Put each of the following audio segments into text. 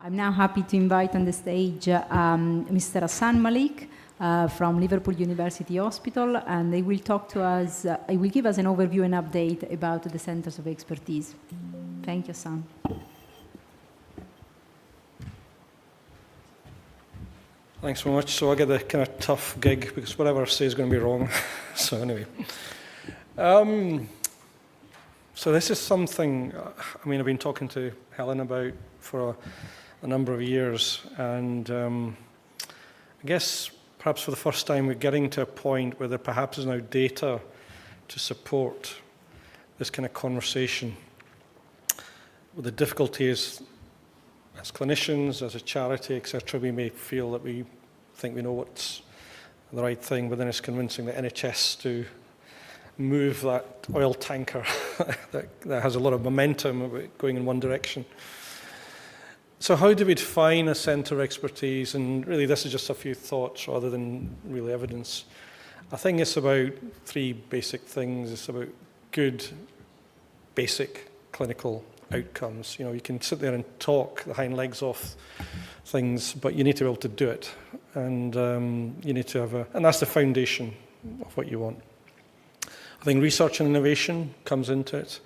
I'm now happy to invite on the stage Mr. Hassan Malik from Liverpool University Hospital, and they will talk to us, he will give us an overview and update about the centers of expertise. Thank you, Hassan. Thanks so much. So I get the kind of tough gig because whatever I say is going to be wrong. So anyway. So this is something, I mean, I've been talking to Helen about for a number of years, and I guess perhaps for the first time we're getting to a point where there perhaps is now data to support this kind of conversation. Well, the difficulty is, as clinicians, as a charity, etc., we may feel that we think we know what's the right thing, but then it's convincing the NHS to move that oil tanker that has a lot of momentum going in one direction. So how do we define a centre of expertise? And really this is just a few thoughts rather than real evidence. I think it's about three basic things. It's about good, basic clinical outcomes. You know, you can sit there and talk the hind legs off things, but you need to be able to do it. And you need to have and that's the foundation of what you want. I think research and innovation comes into it,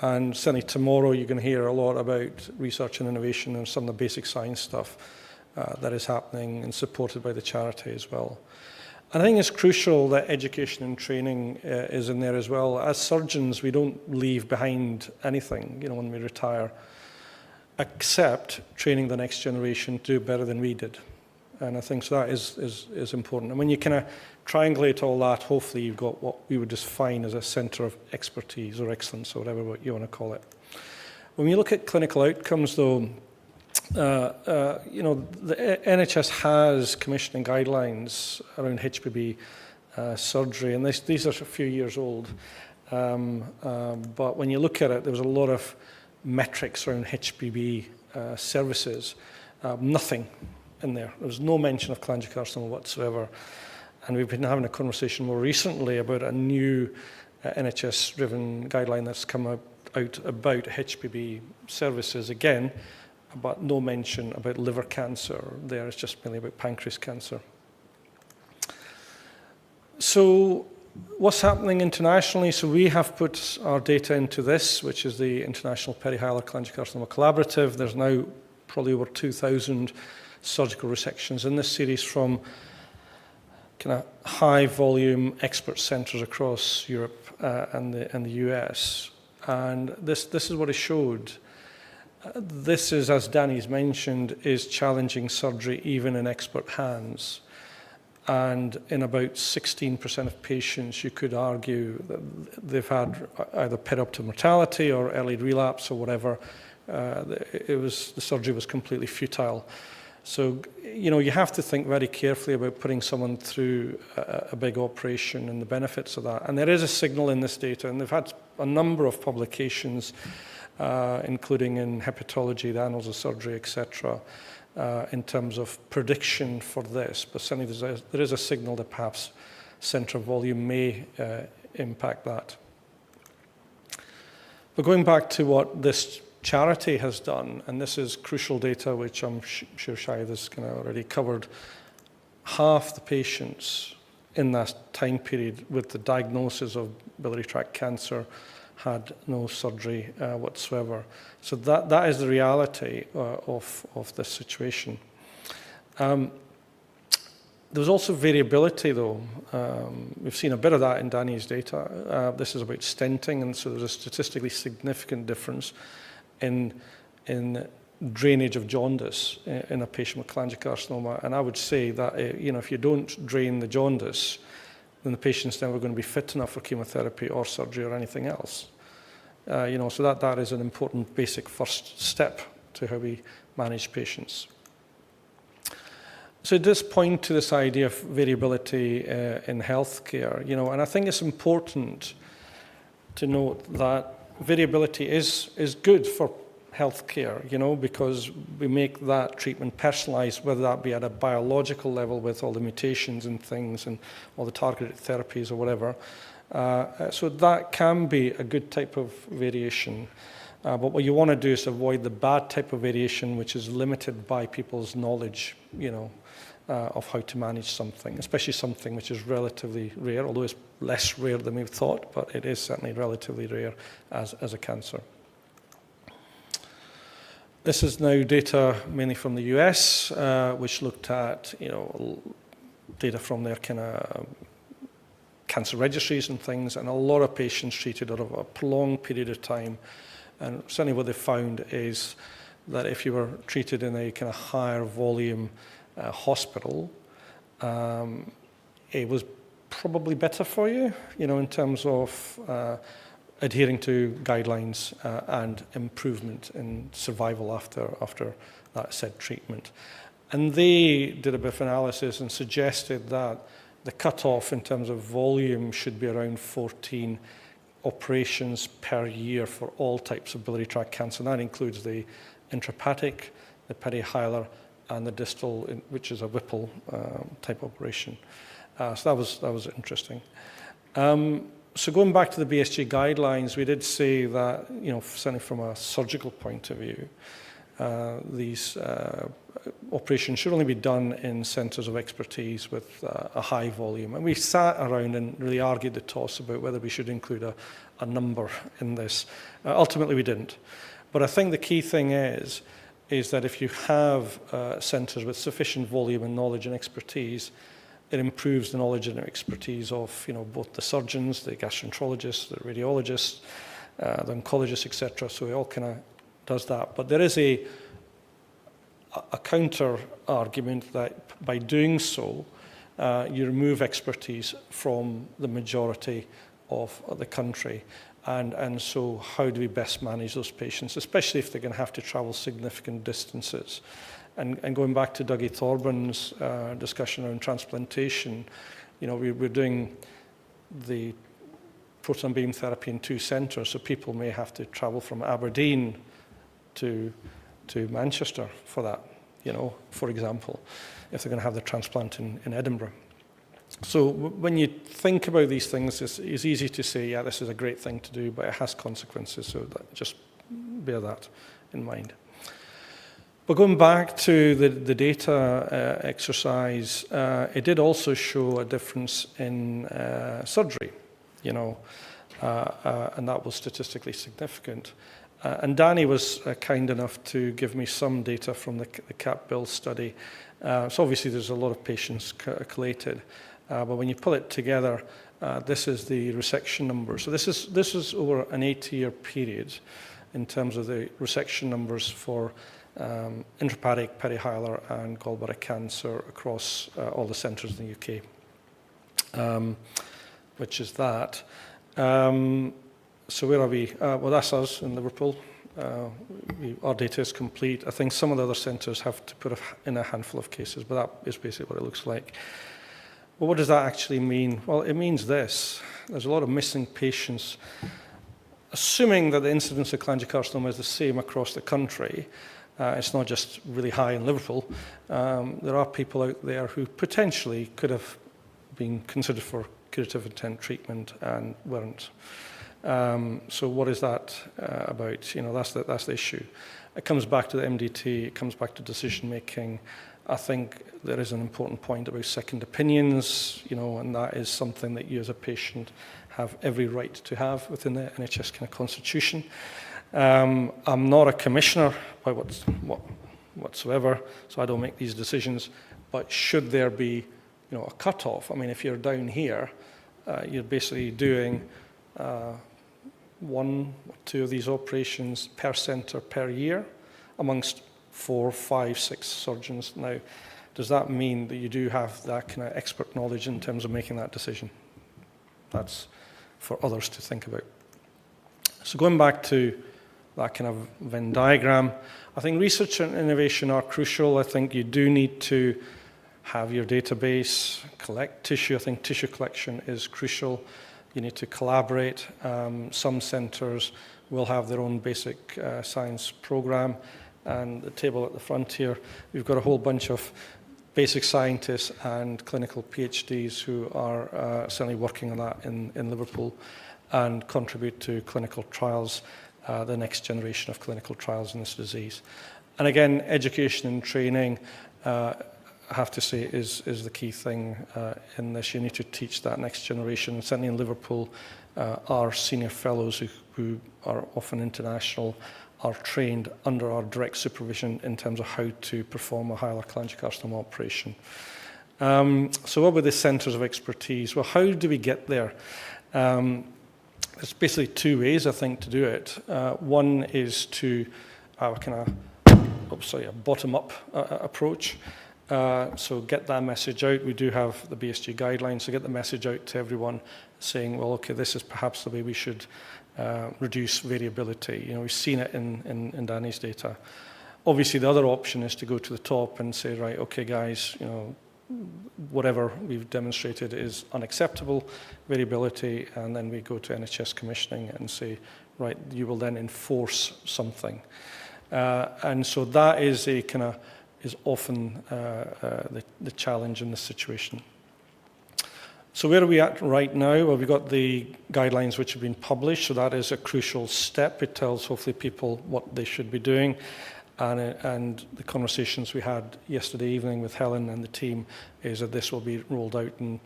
and certainly tomorrow you're going to hear a lot about research and innovation and some of the basic science stuff that is happening and supported by the charity as well. I think it's crucial that education and training is in there as well. As surgeons, we don't leave behind anything, you know, when we retire, except training the next generation to do better than we did. And I think so that is important. And when you kind of triangulate all that, hopefully you've got what we would define as a centre of expertise or excellence or whatever you want to call it. When you look at clinical outcomes, though, you know, the NHS has commissioning guidelines around HPB surgery, and these are a few years old. But when you look at it, there was a lot of metrics around HPB services. Nothing in there. There was no mention of cholangiocarcinoma whatsoever. And we've been having a conversation more recently about a new NHS-driven guideline that's come out about HPB services again, but no mention about liver cancer there. It's just mainly about pancreas cancer. So what's happening internationally? So we have put our data into this, which is the International Perihilar Cholangiocarcinoma Collaborative. There's now probably over 2,000 surgical resections in this series from kind of high volume expert centres across Europe and the US. And this is what it showed. This is, as Danny's mentioned, is challenging surgery even in expert hands. And in about 16% of patients, you could argue that they've had either perioperative mortality or early relapse or whatever. The surgery was completely futile. So, you know, you have to think very carefully about putting someone through a big operation and the benefits of that. And there is a signal in this data, and they've had a number of publications, including in hepatology, the annals of surgery, etc., in terms of prediction for this. But certainly there is a signal that perhaps central volume may impact that. But going back to what this charity has done, and this is crucial data which I'm sure Shahid has kind of already covered, half the patients in that time period with the diagnosis of biliary tract cancer had no surgery whatsoever. So that is the reality of this situation. There was also variability, though. We've seen a bit of that in Danny's data. This is about stenting, and so there's a statistically significant difference in drainage of jaundice in a patient with cholangiocarcinoma. And I would say that you know, if you don't drain the jaundice, then the patient's never going to be fit enough for chemotherapy or surgery or anything else. You know, so that is an important basic first step to how we manage patients. So it does point to this idea of variability in healthcare, you know, and I think it's important to note that variability is good for healthcare, you know, because we make that treatment personalized, whether that be at a biological level with all the mutations and things and all the targeted therapies or whatever. So that can be a good type of variation. But what you want to do is avoid the bad type of variation, which is limited by people's knowledge, of how to manage something, especially something which is relatively rare, although it's less rare than we've thought, but it is certainly relatively rare as a cancer. This is now data mainly from the US, which looked at, data from their kind of cancer registries and things, and a lot of patients treated over a prolonged period of time. And certainly what they found is that if you were treated in a kind of higher volume hospital, it was probably better for you, in terms of adhering to guidelines and improvement in survival after that said treatment. And they did a bit of analysis and suggested that the cutoff in terms of volume should be around 14 operations per year for all types of biliary tract cancer. And that includes the intrahepatic, the perihilar, and the distal, which is a Whipple type operation. So that was interesting. So going back to the BSG guidelines, we did say that, certainly from a surgical point of view, these operations should only be done in centres of expertise with a high volume. And we sat around and really argued the toss about whether we should include a number in this. Ultimately, we didn't. But I think the key thing is that if you have centres with sufficient volume and knowledge and expertise, it improves the knowledge and expertise of both the surgeons, the gastroenterologists, the radiologists, the oncologists, etc. So it all kind of does that. But there is a counter argument that by doing so, you remove expertise from the majority of the country. And so how do we best manage those patients, especially if they're going to have to travel significant distances? And going back to Dougie Thorburns' discussion around transplantation, we're doing the proton beam therapy in 2 centres, so people may have to travel from Aberdeen to Manchester for that, for example, if they're going to have the transplant in Edinburgh. So when you think about these things, it's easy to say, yeah, this is a great thing to do, but it has consequences, so just bear that in mind. But going back to the data exercise, it did also show a difference in surgery, and that was statistically significant. And Danny was kind enough to give me some data from the CAP-BILL study. So obviously there's a lot of patients collated, but when you pull it together, this is the resection number. So this is over an 8-year period in terms of the resection numbers for intrahepatic, perihilar, and gallbladder cancer across all the centres in the UK, which is that. So where are we? Well, that's us in Liverpool. Our data is complete. I think some of the other centres have to put in a handful of cases, but that is basically what it looks like. Well, what does that actually mean? Well, it means this. There's a lot of missing patients. Assuming that the incidence of cholangiocarcinoma is the same across the country, it's not just really high in Liverpool. There are people out there who potentially could have been considered for curative intent treatment and weren't. So what is that about? That's the issue. It comes back to the MDT. It comes back to decision making. I think there is an important point about second opinions, and that is something that you as a patient have every right to have within the NHS kind of constitution. I'm not a commissioner by whatsoever, so I don't make these decisions. But should there be, a cut-off? I mean, if you're down here, you're basically doing 1 or 2 of these operations per centre per year amongst 4, 5, 6 surgeons. Now, does that mean that you do have that kind of expert knowledge in terms of making that decision? That's for others to think about. So going back to that kind of Venn diagram, I think research and innovation are crucial. I think you do need to have your database, collect tissue. I think tissue collection is crucial. You need to collaborate. Some centres will have their own basic science program. And the table at the front here, we've got a whole bunch of basic scientists and clinical PhDs who are certainly working on that in Liverpool and contribute to clinical trials. the next generation of clinical trials in this disease. And again, education and training, I have to say, is the key thing in this. You need to teach that next generation. Certainly in Liverpool, our senior fellows who are often international are trained under our direct supervision in terms of how to perform a hilar cholangiocarcinoma operation. So what were the centres of expertise? Well, how do we get there? There's basically two ways, I think, to do it. One is to a bottom-up approach. So get that message out. We do have the BSG guidelines, so get the message out to everyone saying, well, okay, this is perhaps the way we should reduce variability. You know, we've seen it in Danny's data. Obviously, the other option is to go to the top and say, right, okay, guys, you know, whatever we've demonstrated is unacceptable variability, and then we go to NHS commissioning and say, right, you will then enforce something. And so that is often the challenge in this situation. So where are we at right now? Well, we've got the guidelines which have been published, so that is a crucial step. It tells hopefully people what they should be doing. And the conversations we had yesterday evening with Helen and the team is that this will be rolled out, and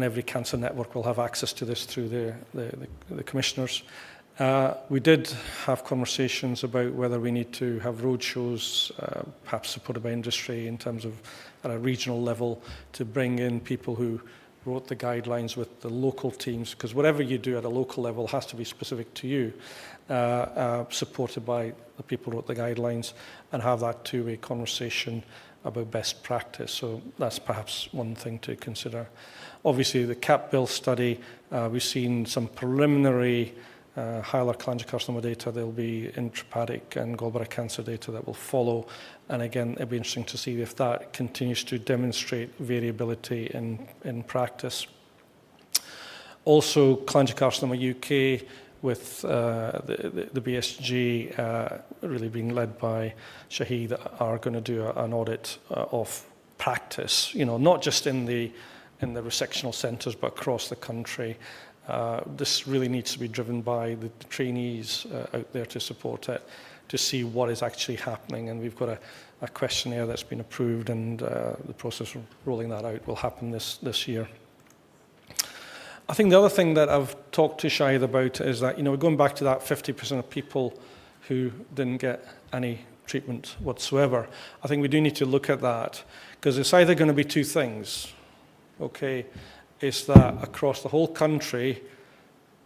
every cancer network will have access to this through the commissioners. We did have conversations about whether we need to have roadshows, perhaps supported by industry in terms of at a regional level, to bring in people who wrote the guidelines with the local teams, because whatever you do at a local level has to be specific to you, supported by the people who wrote the guidelines, and have that two-way conversation about best practice. So that's perhaps one thing to consider. Obviously, the CAP bill study, we've seen some preliminary hilar cholangiocarcinoma data. There'll be intrahepatic and gallbladder cancer data that will follow. And again, it'll be interesting to see if that continues to demonstrate variability in practice. Also, cholangiocarcinoma UK with the BSG really being led by Shahid are going to do an audit of practice, you know, not just in the resectional centres, but across the country. This really needs to be driven by the trainees out there to support it, to see what is actually happening. And we've got a questionnaire that's been approved, and the process of rolling that out will happen this year. I think the other thing that I've talked to Shahid about is that, you know, going back to that 50% of people who didn't get any treatment whatsoever, I think we do need to look at that, because it's either going to be two things, okay? Is that across the whole country,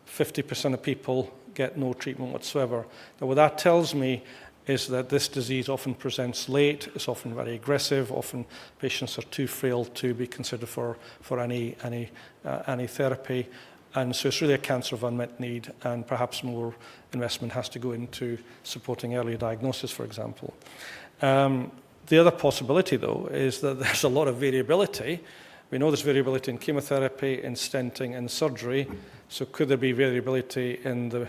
50% of people get no treatment whatsoever. Now, what that tells me is that this disease often presents late, it's often very aggressive, often patients are too frail to be considered for any therapy. And so it's really a cancer of unmet need, and perhaps more investment has to go into supporting early diagnosis, for example. The other possibility, though, is that there's a lot of variability. We know there's variability in chemotherapy, in stenting, and surgery. So could there be variability in the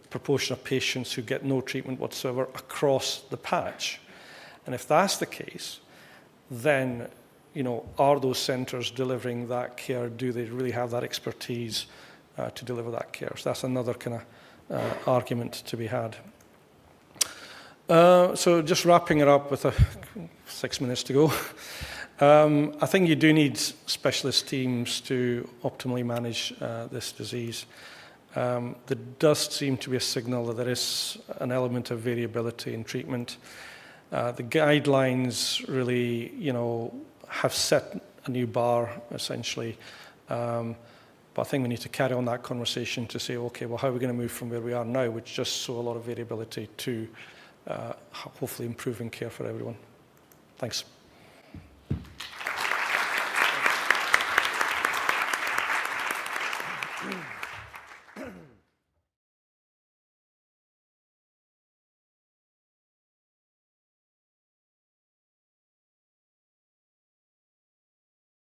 proportion of patients who get no treatment whatsoever across the patch? And if that's the case, then, you know, are those centres delivering that care? Do they really have that expertise to deliver that care? So that's another kind of argument to be had. So just wrapping it up with 6 minutes to go. I think you do need specialist teams to optimally manage this disease. There does seem to be a signal that there is an element of variability in treatment. The guidelines really, you know, have set a new bar, essentially. But I think we need to carry on that conversation to say, okay, well, how are we going to move from where we are now, which just saw a lot of variability, to hopefully improving care for everyone. Thanks.